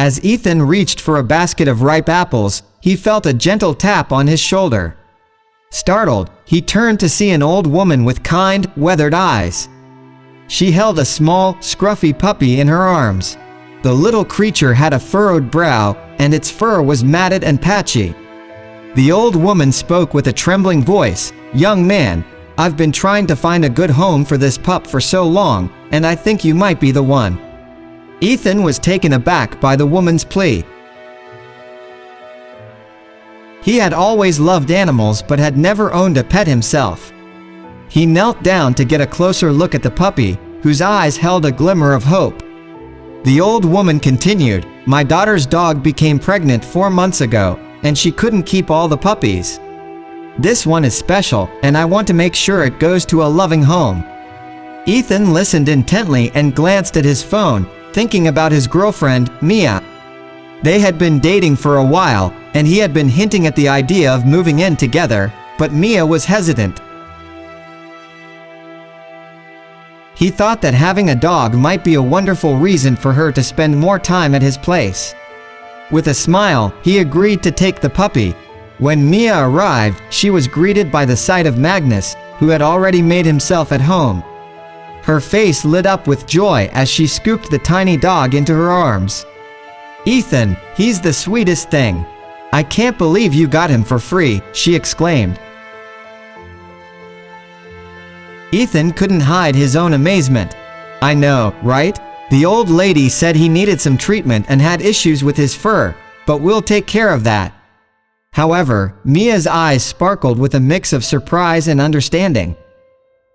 As Ethan reached for a basket of ripe apples, he felt a gentle tap on his shoulder. Startled, he turned to see an old woman with kind, weathered eyes. She held a small, scruffy puppy in her arms. The little creature had a furrowed brow, and its fur was matted and patchy. The old woman spoke with a trembling voice, "Young man, I've been trying to find a good home for this pup for so long, and I think you might be the one." Ethan was taken aback by the woman's plea. He had always loved animals but had never owned a pet himself. He knelt down to get a closer look at the puppy, whose eyes held a glimmer of hope. The old woman continued, "My daughter's dog became pregnant 4 months ago, and she couldn't keep all the puppies. This one is special, and I want to make sure it goes to a loving home." Ethan listened intently and glanced at his phone, thinking about his girlfriend, Mia. They had been dating for a while, and he had been hinting at the idea of moving in together, but Mia was hesitant. He thought that having a dog might be a wonderful reason for her to spend more time at his place. With a smile, he agreed to take the puppy. When Mia arrived, she was greeted by the sight of Magnus, who had already made himself at home. Her face lit up with joy as she scooped the tiny dog into her arms. "Ethan, he's the sweetest thing. I can't believe you got him for free," she exclaimed. Ethan couldn't hide his own amazement. "I know, right? The old lady said he needed some treatment and had issues with his fur, but we'll take care of that." However, Mia's eyes sparkled with a mix of surprise and understanding.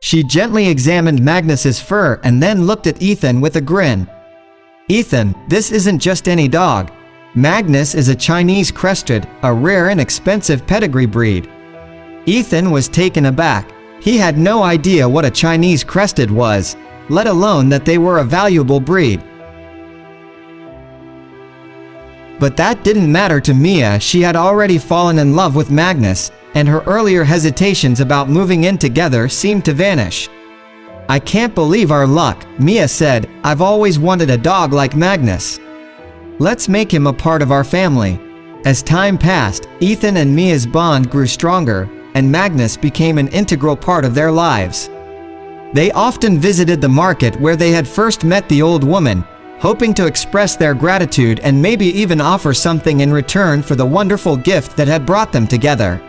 She gently examined Magnus's fur and then looked at Ethan with a grin. "Ethan, this isn't just any dog. Magnus is a Chinese crested, a rare and expensive pedigree breed." Ethan was taken aback. He had no idea what a Chinese crested was, let alone that they were a valuable breed. But that didn't matter to Mia. She had already fallen in love with Magnus, and her earlier hesitations about moving in together seemed to vanish. "I can't believe our luck," Mia said. "I've always wanted a dog like Magnus. Let's make him a part of our family." As time passed, Ethan and Mia's bond grew stronger, and Magnus became an integral part of their lives. They often visited the market where they had first met the old woman, hoping to express their gratitude and maybe even offer something in return for the wonderful gift that had brought them together.